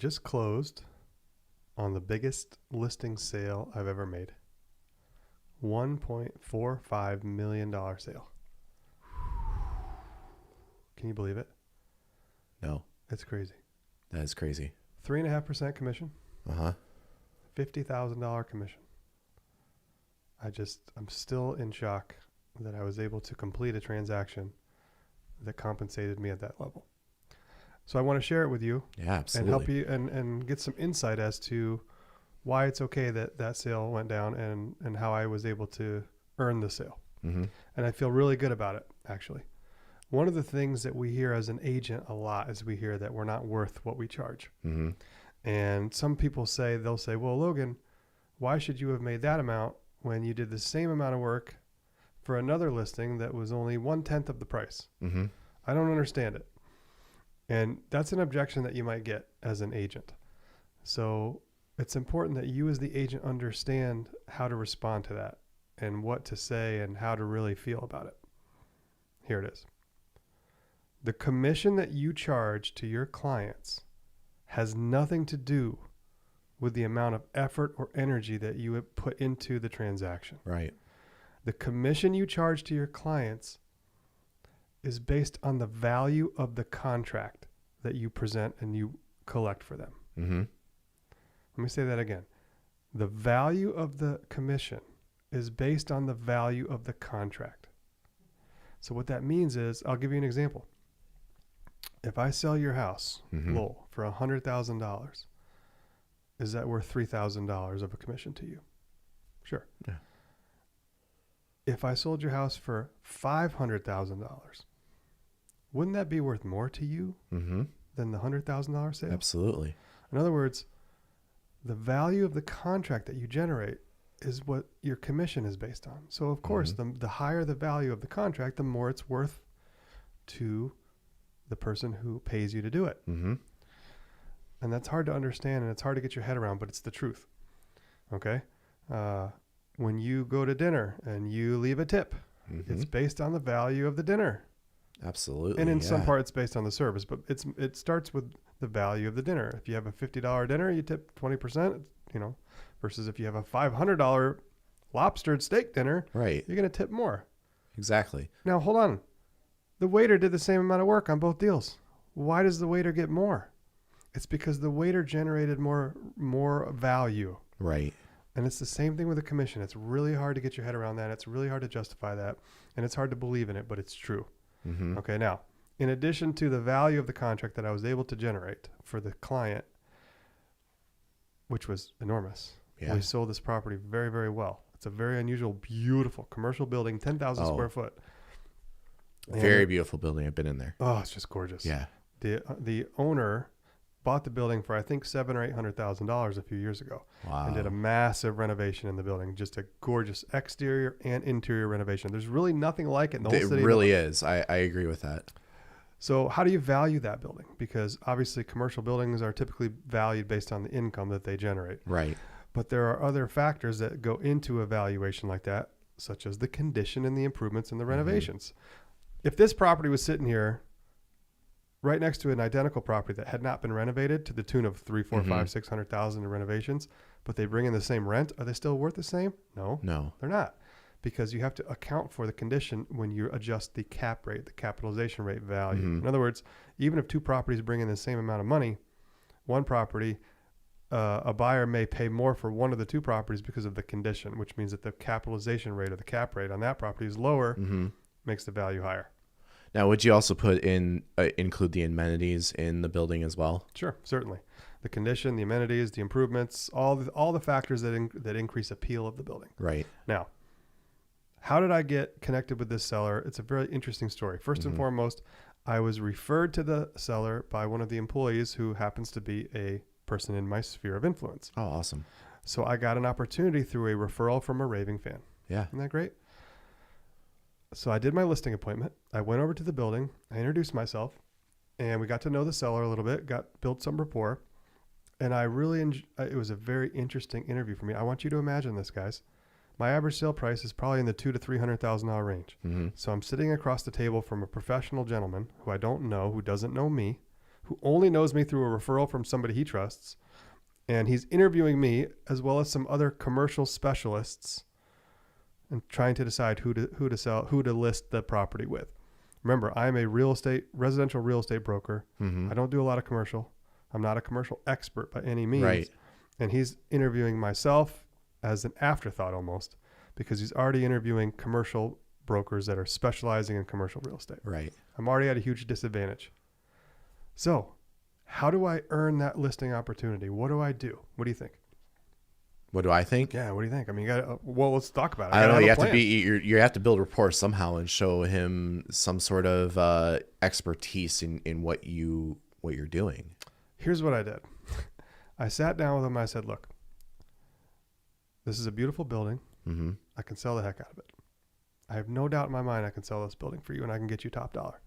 just closed on the biggest listing sale I've ever made. $1.45 million sale. Can you believe it? No. It's crazy. That is crazy. 3.5% commission. Uh-huh. $50,000 commission. I'm still in shock that I was able to complete a transaction that compensated me at that level. So I want to share it with you. Yeah, absolutely. And help you and get some insight as to why it's okay that sale went down and how I was able to earn the sale. Mm-hmm. And I feel really good about it, actually. One of the things that we hear as an agent a lot is we hear that we're not worth what we charge. Mm-hmm. And some people they'll say, well, Logan, why should you have made that amount when you did the same amount of work for another listing that was only 1/10 of the price? Mm-hmm. I don't understand it. And that's an objection that you might get as an agent. So it's important that you as the agent understand how to respond to that and what to say and how to really feel about it. Here it is. The commission that you charge to your clients has nothing to do with the amount of effort or energy that you have put into the transaction. Right. The commission you charge to your clients is based on the value of the contract that you present and you collect for them. Mm-hmm. Let me say that again. The value of the commission is based on the value of the contract. So what that means is, I'll give you an example. If I sell your house, Mm-hmm. Lowell, for $100,000, is that worth $3,000 of a commission to you? Sure. Yeah. If I sold your house for $500,000, wouldn't that be worth more to you Mm-hmm. than the $100,000 sale? Absolutely. In other words, the value of the contract that you generate is what your commission is based on. So of course, the higher the value of the contract, the more it's worth to the person who pays you to do it. Mm-hmm. And that's hard to understand and it's hard to get your head around, but it's the truth. Okay? When you go to dinner and you leave a tip, Mm-hmm. it's based on the value of the dinner. Absolutely. And in some yeah. part it's based on the service, but it starts with the value of the dinner. If you have a $50 dinner, you tip 20%, versus if you have a $500 lobstered steak dinner, Right. you're going to tip more. Exactly. Now, hold on. The waiter did the same amount of work on both deals. Why does the waiter get more? It's because the waiter generated more value. Right. And it's the same thing with the commission. It's really hard to get your head around that. It's really hard to justify that. And it's hard to believe in it, but it's true. Mm-hmm. Okay, now, in addition to the value of the contract that I was able to generate for the client, which was enormous, Yeah. we sold this property very, very well. It's a very unusual, beautiful commercial building, 10,000 square foot. Very And beautiful building. I've been in there. Oh, it's just gorgeous. Yeah. The owner bought the building for I think $700,000 or $800,000 a few years ago, Wow. and did a massive renovation in the building. Just a gorgeous exterior and interior renovation. There's really nothing like it in the whole It city. really is. I agree with that. So how do you value that building? Because obviously commercial buildings are typically valued based on the income that they generate. Right. But there are other factors that go into a valuation like that, such as the condition and the improvements and the renovations. If this property was sitting here right next to an identical property that had not been renovated to the tune of $300,000, $400,000, $500,000, $600,000 in renovations, but they bring in the same rent, are they still worth the same? No, they're not, because you have to account for the condition when you adjust the cap rate, the capitalization rate value. In other words, even if two properties bring in the same amount of money, one property, a buyer may pay more for one of the two properties because of the condition, which means that the capitalization rate or the cap rate on that property is lower, makes the value higher. Now, would you also put in include the amenities in the building as well? Sure, certainly. The condition, the amenities, the improvements, all the factors that increase appeal of the building. Right. Now, how did I get connected with this seller? It's a very interesting story. First and foremost, I was referred to the seller by one of the employees who happens to be a person in my sphere of influence. Oh, awesome. So I got an opportunity through a referral from a raving fan. Yeah. Isn't that great? So I did my listing appointment. I went over to the building. I introduced myself, and we got to know the seller a little bit, built some rapport. And I really it was a very interesting interview for me. I want you to imagine this, guys. My average sale price is probably in the $200,000 to $300,000 range. So I'm sitting across the table from a professional gentleman who I don't know, who doesn't know me, who only knows me through a referral from somebody he trusts. And he's interviewing me as well as some other commercial specialists and trying to decide who to list the property with. Remember, I'm a residential real estate broker. Mm-hmm. I don't do a lot of commercial. I'm not a commercial expert by any means. Right. And he's interviewing myself as an afterthought almost, because he's already interviewing commercial brokers that are specializing in commercial real estate. Right. I'm already at a huge disadvantage. So how do I earn that listing opportunity? What do I do? What do you think? What do I think? Yeah, what do you think? I mean, you got well, let's talk about it. I don't know. You have to build rapport somehow and show him some sort of expertise in what you're doing. Here's what I did. I sat down with him. I said, look, this is a beautiful building. Mm-hmm. I can sell the heck out of it. I have no doubt in my mind I can sell this building for you and I can get you top dollar.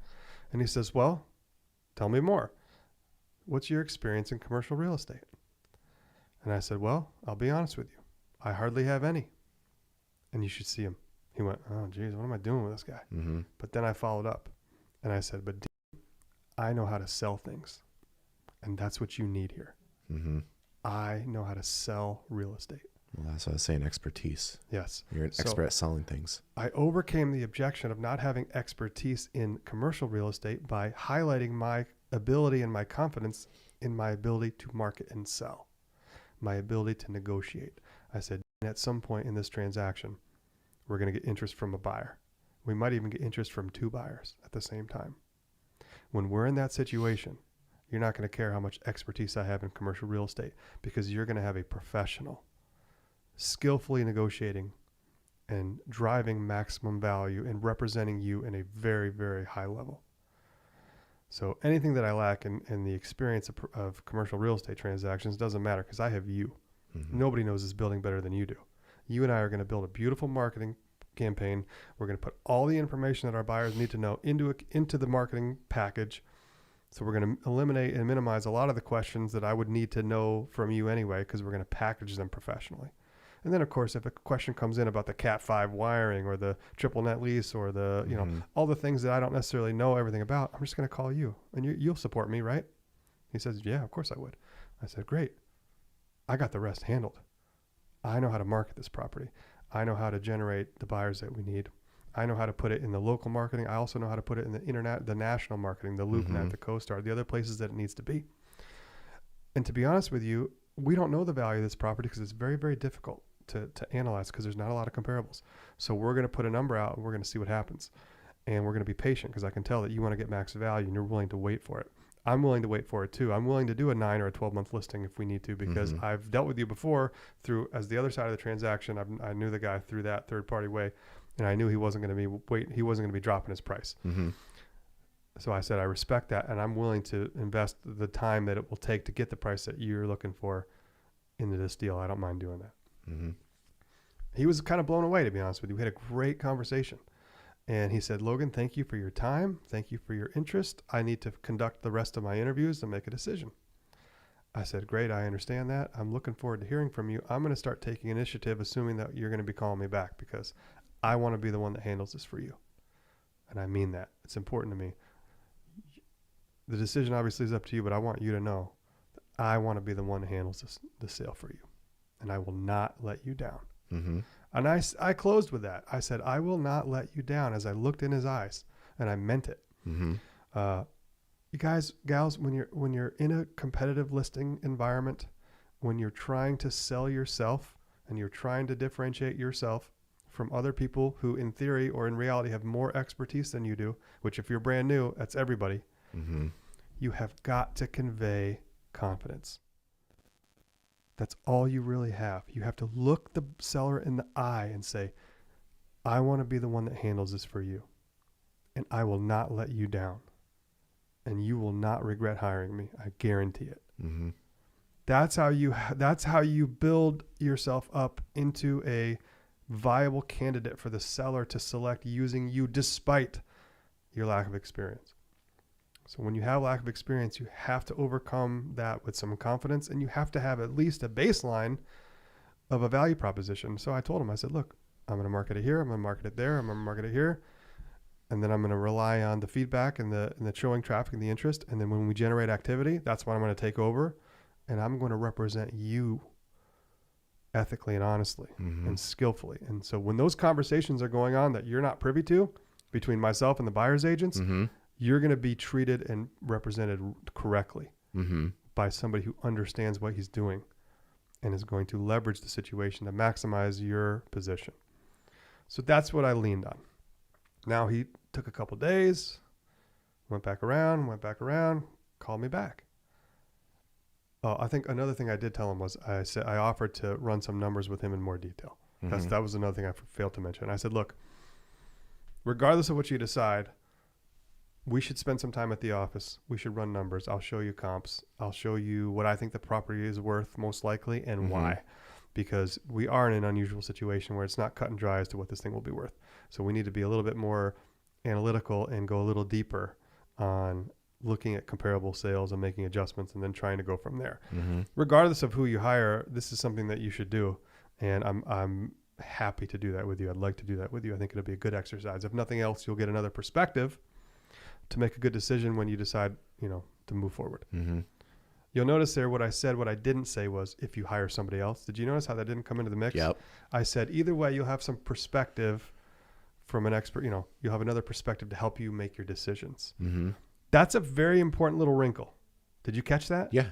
And he says, well, tell me more. What's your experience in commercial real estate? And I said, well, I'll be honest with you. I hardly have any. And you should see him. He went, oh, geez, what am I doing with this guy? Mm-hmm. But then I followed up and I said, but I know how to sell things. And that's what you need here. Mm-hmm. I know how to sell real estate. Well, that's what I was saying, expertise. Yes. You're an expert at selling things. I overcame the objection of not having expertise in commercial real estate by highlighting my ability and my confidence in my ability to market and sell, my ability to negotiate. I said, at some point in this transaction, we're going to get interest from a buyer. We might even get interest from two buyers at the same time. When we're in that situation, you're not going to care how much expertise I have in commercial real estate, because you're going to have a professional skillfully negotiating and driving maximum value and representing you in a very, very high level. So anything that I lack in the experience of commercial real estate transactions doesn't matter, because I have you. Mm-hmm. Nobody knows this building better than you do. You and I are going to build a beautiful marketing campaign. We're going to put all the information that our buyers need to know into the marketing package. So we're going to eliminate and minimize a lot of the questions that I would need to know from you anyway, because we're going to package them professionally. And then, of course, if a question comes in about the Cat 5 wiring or the triple net lease or the, you know, all the things that I don't necessarily know everything about, I'm just going to call you and you'll support me, right? He says, yeah, of course I would. I said, great. I got the rest handled. I know how to market this property. I know how to generate the buyers that we need. I know how to put it in the local marketing. I also know how to put it in the internet, the national marketing, the LoopNet, the CoStar, the other places that it needs to be. And to be honest with you, we don't know the value of this property because it's very, very difficult to analyze, because there's not a lot of comparables. So we're going to put a number out and we're going to see what happens. And we're going to be patient, because I can tell that you want to get max value and you're willing to wait for it. I'm willing to wait for it too. I'm willing to do a 9 or a 12-month listing if we need to, because I've dealt with you before through, as the other side of the transaction. I knew the guy through that third-party way, and I knew he wasn't going to be dropping his price. Mm-hmm. So I said, I respect that, and I'm willing to invest the time that it will take to get the price that you're looking for into this deal. I don't mind doing that. Mm-hmm. He was kind of blown away, to be honest with you. We had a great conversation. And he said, Logan, thank you for your time. Thank you for your interest. I need to conduct the rest of my interviews and make a decision. I said, great, I understand that. I'm looking forward to hearing from you. I'm going to start taking initiative, assuming that you're going to be calling me back, because I want to be the one that handles this for you. And I mean that. It's important to me. The decision obviously is up to you, but I want you to know that I want to be the one that handles the sale for you. And I will not let you down. Mm-hmm. And I closed with that. I said, I will not let you down, as I looked in his eyes, and I meant it. Mm-hmm. You guys, gals, when you're in a competitive listing environment, when you're trying to sell yourself and you're trying to differentiate yourself from other people who in theory or in reality have more expertise than you do, which if you're brand new, that's everybody, you have got to convey confidence. That's all you really have. You have to look the seller in the eye and say, I want to be the one that handles this for you, and I will not let you down, and you will not regret hiring me. I guarantee it. Mm-hmm. That's how you build yourself up into a viable candidate for the seller to select using you despite your lack of experience. So when you have lack of experience, you have to overcome that with some confidence, and you have to have at least a baseline of a value proposition. So I told him, I said, look, I'm going to market it here. I'm going to market it there. I'm going to market it here. and then I'm going to rely on the feedback and the showing traffic and the interest. And then when we generate activity, that's when I'm going to take over, and I'm going to represent you ethically and honestly and skillfully. And so when those conversations are going on that you're not privy to between myself and the buyer's agents, you're going to be treated and represented correctly by somebody who understands what he's doing and is going to leverage the situation to maximize your position. So that's what I leaned on. Now he took a couple days, went back around, called me back. I think another thing I did tell him was I offered to run some numbers with him in more detail. That was another thing I failed to mention. I said, look, regardless of what you decide, we should spend some time at the office. We should run numbers. I'll show you comps. I'll show you what I think the property is worth most likely and why. Because we are in an unusual situation where it's not cut and dry as to what this thing will be worth. So we need to be a little bit more analytical and go a little deeper on looking at comparable sales and making adjustments and then trying to go from there. Regardless of who you hire, this is something that you should do. And I'm happy to do that with you. I'd like to do that with you. I think it'll be a good exercise. If nothing else, you'll get another perspective to make a good decision when you decide, to move forward. You'll notice there what I said, what I didn't say was if you hire somebody else. Did you notice how that didn't come into the mix? Yep. I said either way, you'll have some perspective from an expert. You'll have another perspective to help you make your decisions. That's a very important little wrinkle. Did you catch that? Yeah.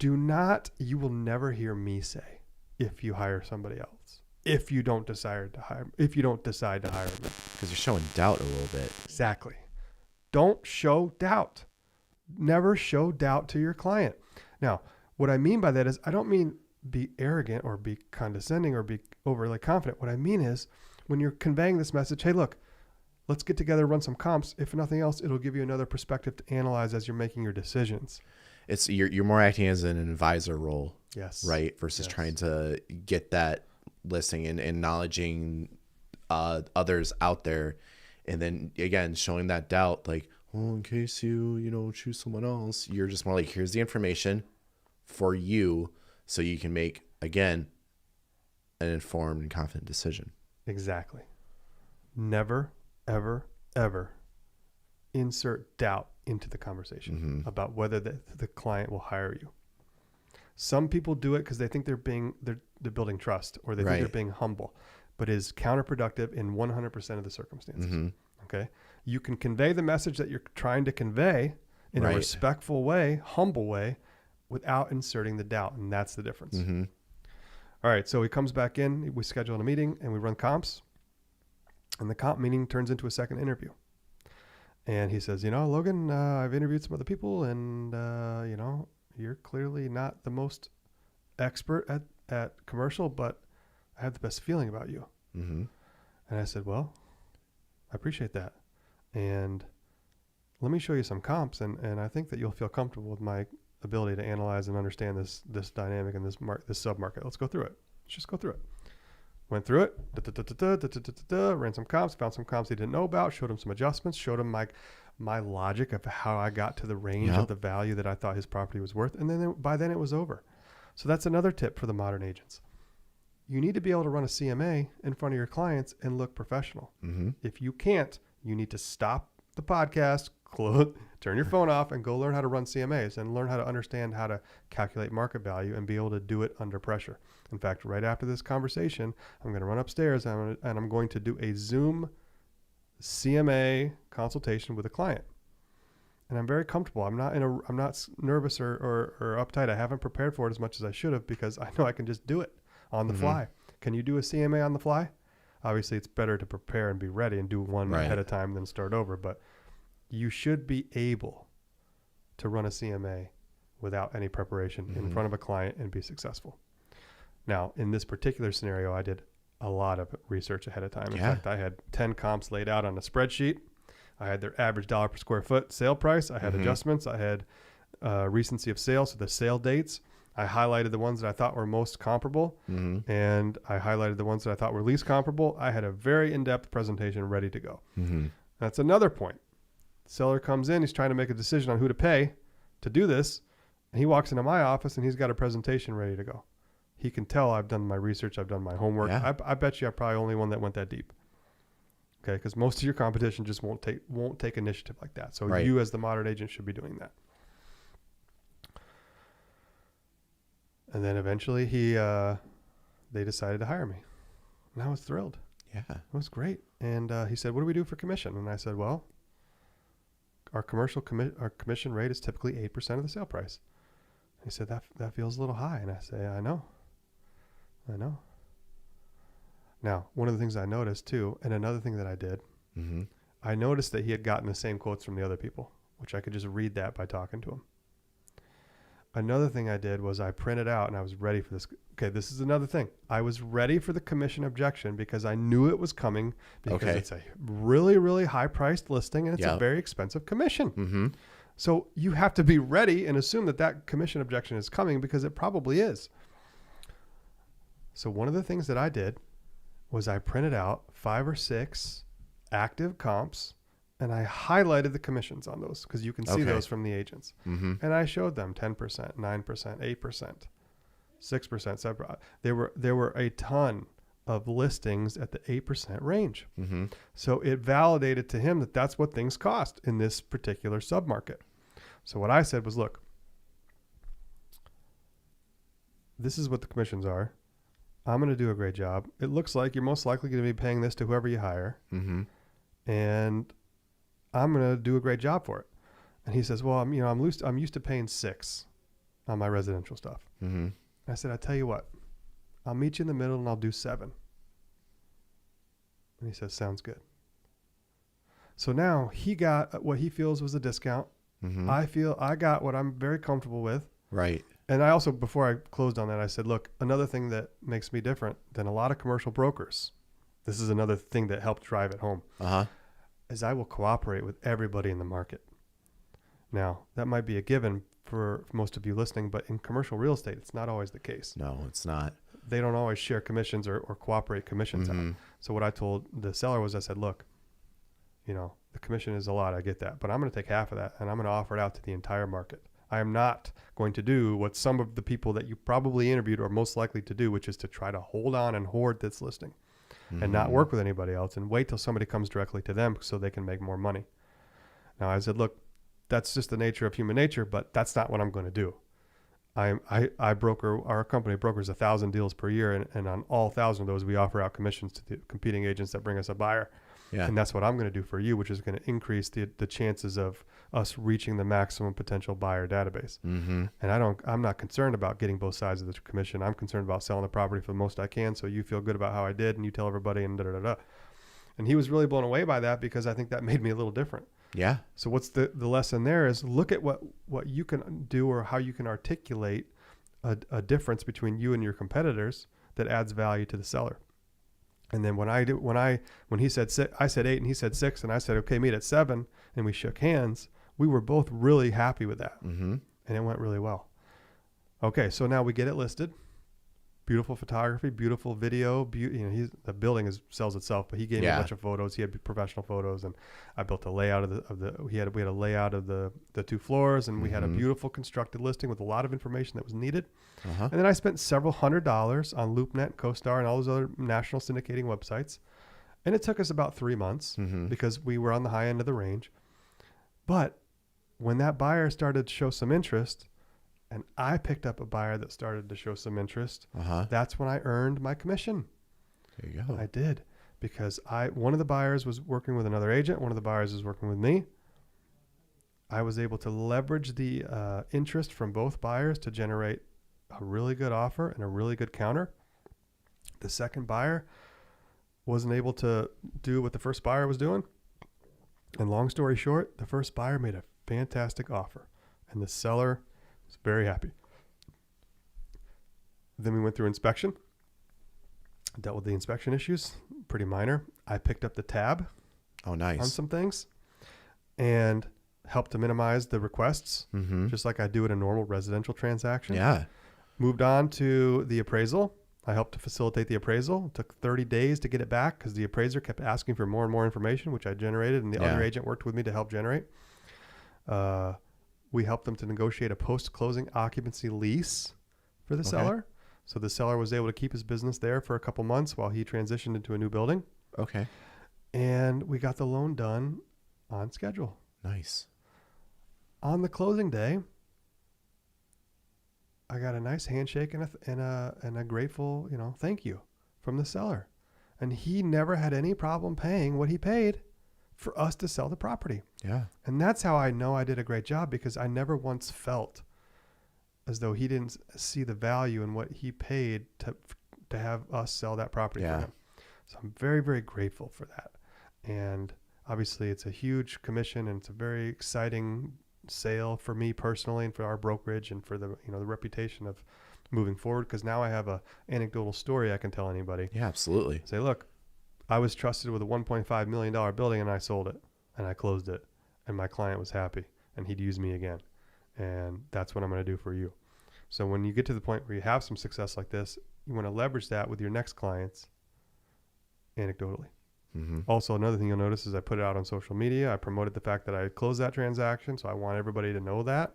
You will never hear me say if you hire somebody else, if you don't decide to hire me. Because you're showing doubt a little bit. Exactly. Don't show doubt. Never show doubt to your client. Now, what I mean by that is I don't mean be arrogant or be condescending or be overly confident. What I mean is when you're conveying this message, hey, look, let's get together, run some comps. If nothing else, it'll give you another perspective to analyze as you're making your decisions. It's you're more acting as an advisor role. Yes. Right. Versus trying to get that listing and acknowledging others out there. And then again, showing that doubt, like, well, in case you choose someone else, you're just more like, here's the information for you so you can make, again, an informed and confident decision. Exactly. Never, ever, ever insert doubt into the conversation about whether the client will hire you. Some people do it because they think they're building trust or they think they're being humble, but it is counterproductive in 100% of the circumstances. Okay. You can convey the message that you're trying to convey in a respectful way, humble way, without inserting the doubt. And that's the difference. All right. So he comes back in, we schedule a meeting and we run comps, and the comp meeting turns into a second interview. And he says, Logan, I've interviewed some other people and, you're clearly not the most expert at commercial, but I have the best feeling about you. And I said, well, I appreciate that. And let me show you some comps. And I think that you'll feel comfortable with my ability to analyze and understand this dynamic and this sub-market. Let's go through it. Let's just go through it. Went through it, ran some comps, found some comps he didn't know about, showed him some adjustments, showed him my logic of how I got to the range of the value that I thought his property was worth. And then by then it was over. So that's another tip for the modern agents. You need to be able to run a CMA in front of your clients and look professional. If you can't, you need to stop the podcast, turn your phone off, and go learn how to run CMAs and learn how to understand how to calculate market value and be able to do it under pressure. In fact, right after this conversation, I'm going to run upstairs and I'm going to do a Zoom CMA consultation with a client. And I'm very comfortable. I'm not nervous or uptight. I haven't prepared for it as much as I should have because I know I can just do it on the fly. Can you do a CMA on the fly? Obviously, it's better to prepare and be ready and do one ahead of time than start over. But you should be able to run a CMA without any preparation in front of a client and be successful. Now, in this particular scenario, I did a lot of research ahead of time. In fact, I had 10 comps laid out on a spreadsheet. I had their average dollar per square foot sale price. I had adjustments. I had recency of sale, so the sale dates. I highlighted the ones that I thought were most comparable, and I highlighted the ones that I thought were least comparable. I had a very in-depth presentation ready to go. That's another point. The seller comes in. He's trying to make a decision on who to pay to do this, and he walks into my office, and he's got a presentation ready to go. He can tell I've done my research. I've done my homework. I bet you I'm probably the only one that went that deep Okay, because most of your competition just won't take initiative like that. So Right. you, as the modern agent, should be doing that. And then eventually they decided to hire me, and I was thrilled. Yeah. It was great. And he said, "What do we do for commission?" And I said, "Well, our commission rate is typically 8% of the sale price." He said, that feels a little high. And I say, I know. Now, one of the things I noticed too, and another thing that I did, Mm-hmm. I noticed that he had gotten the same quotes from the other people, which I could just read that by talking to him. Another thing I did was I printed out, and I was ready for this. Okay, this is another thing. I was ready for the commission objection because I knew it was coming, because Okay. it's a really, really high-priced listing, and it's a Yep. very expensive commission. Mm-hmm. So you have to be ready and assume that commission objection is coming, because it probably is. So one of the things that I did was I printed out 5 or 6 active comps, and I highlighted the commissions on those, because you can see Okay. those from the agents. Mm-hmm. And I showed them 10%, 9%, 8%, 6%, 7%. There were a ton of listings at the 8% range. Mm-hmm. So it validated to him that that's what things cost in this particular submarket. So what I said was, look, this is what the commissions are. I'm going to do a great job. It looks like you're most likely going to be paying this to whoever you hire. Mm-hmm. And I'm going to do a great job for it. And he says, well, I'm used to paying 6 on my residential stuff. Mm-hmm. I said, I tell you what, I'll meet you in the middle and I'll do 7. And he says, sounds good. So now he got what he feels was a discount. Mm-hmm. I feel I got what I'm very comfortable with. Right. And I also, before I closed on that, I said, look, another thing that makes me different than a lot of commercial brokers, this is another thing that helped drive it home, Uh-huh. is I will cooperate with everybody in the market. Now, that might be a given for most of you listening, but in commercial real estate, it's not always the case. No, it's not. They don't always share commissions or cooperate commissions Mm-hmm. out. So what I told the seller was, I said, look, the commission is a lot. I get that, but I'm going to take half of that and I'm going to offer it out to the entire market. I am not going to do what some of the people that you probably interviewed are most likely to do, which is to try to hold on and hoard this listing and not work with anybody else and wait till somebody comes directly to them so they can make more money. Now I said, look, that's just the nature of human nature, but that's not what I'm going to do. I broker, our company brokers 1,000 deals per year, and on all 1,000 of those, we offer out commissions to the competing agents that bring us a buyer. Yeah. And that's what I'm going to do for you, which is going to increase the chances of us reaching the maximum potential buyer database. Mm-hmm. And I'm not concerned about getting both sides of the commission. I'm concerned about selling the property for the most I can, so you feel good about how I did, and you tell everybody, and da-da-da-da. And he was really blown away by that, because I think that made me a little different. Yeah. So what's the lesson there is, look at what you can do, or how you can articulate a difference between you and your competitors that adds value to the seller. And then when he said 6, I said 8 and he said 6, and I said, okay, meet at 7, and we shook hands. We were both really happy with that. Mm-hmm. And it went really well. Okay, so now we get it listed. Beautiful photography, beautiful video. The building sells itself, but he gave me a bunch of photos. He had professional photos, and I built a layout we had a layout of the 2 floors, and we had a beautiful constructed listing with a lot of information that was needed. Uh-huh. And then I spent several $100s on LoopNet, CoStar, and all those other national syndicating websites. And it took us about 3 months because we were on the high end of the range. But when that buyer started to show some interest, and I picked up a buyer that started to show some interest, Uh-huh. that's when I earned my commission. There you go. I did, because one of the buyers was working with another agent. One of the buyers was working with me. I was able to leverage the interest from both buyers to generate a really good offer and a really good counter. The second buyer wasn't able to do what the first buyer was doing. And long story short, the first buyer made a fantastic offer, and the seller was very happy. Then we went through inspection, dealt with the inspection issues, pretty minor. I picked up the tab Oh, on nice. some things and helped to minimize the requests, Mm-hmm. just like I do in a normal residential transaction. Yeah. Moved on to the appraisal. I helped to facilitate the appraisal. It took 30 days to get it back because the appraiser kept asking for more and more information, which I generated, and the other agent worked with me to help generate. We helped them to negotiate a post-closing occupancy lease for the seller. So the seller was able to keep his business there for a couple months while he transitioned into a new building. Okay. And we got the loan done on schedule. Nice. On the closing day, I got a nice handshake and a grateful, thank you from the seller. And he never had any problem paying what he paid for us to sell the property. Yeah. And that's how I know I did a great job, because I never once felt as though he didn't see the value in what he paid to have us sell that property for him. So I'm very, very grateful for that. And obviously it's a huge commission, and it's a very exciting sale for me personally, and for our brokerage, and for the reputation of moving forward, because now I have a anecdotal story I can tell anybody. Yeah, absolutely. Say, look, I was trusted with a $1.5 million building, and I sold it and I closed it, and my client was happy, and he'd use me again. And that's what I'm going to do for you. So when you get to the point where you have some success like this, you want to leverage that with your next clients anecdotally. Mm-hmm. Also, another thing you'll notice is I put it out on social media. I promoted the fact that I closed that transaction. So I want everybody to know that,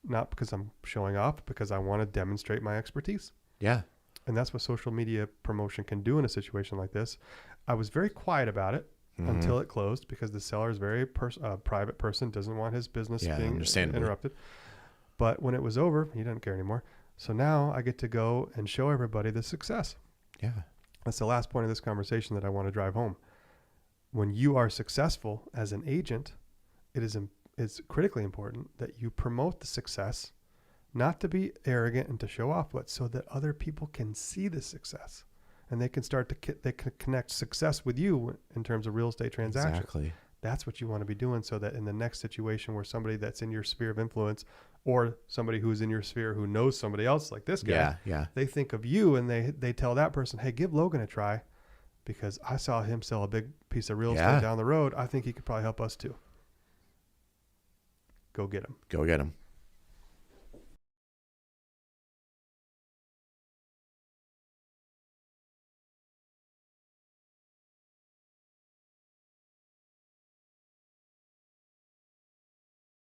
not because I'm showing off, because I want to demonstrate my expertise. Yeah. And that's what social media promotion can do in a situation like this. I was very quiet about it until it closed, because the seller is very private person, doesn't want his business being interrupted. But when it was over, he doesn't care anymore. So now I get to go and show everybody the success. Yeah. That's the last point of this conversation that I want to drive home. When you are successful as an agent, it's critically important that you promote the success, not to be arrogant and to show off, but so that other people can see the success, and they can start to they can connect success with you in terms of real estate transactions. Exactly. That's what you want to be doing, so that in the next situation where somebody that's in your sphere of influence, or somebody who's in your sphere who knows somebody else like this guy, they think of you, and they tell that person, hey, give Logan a try, because I saw him sell a big piece of real estate down the road. I think he could probably help us too. Go get him. Go get him.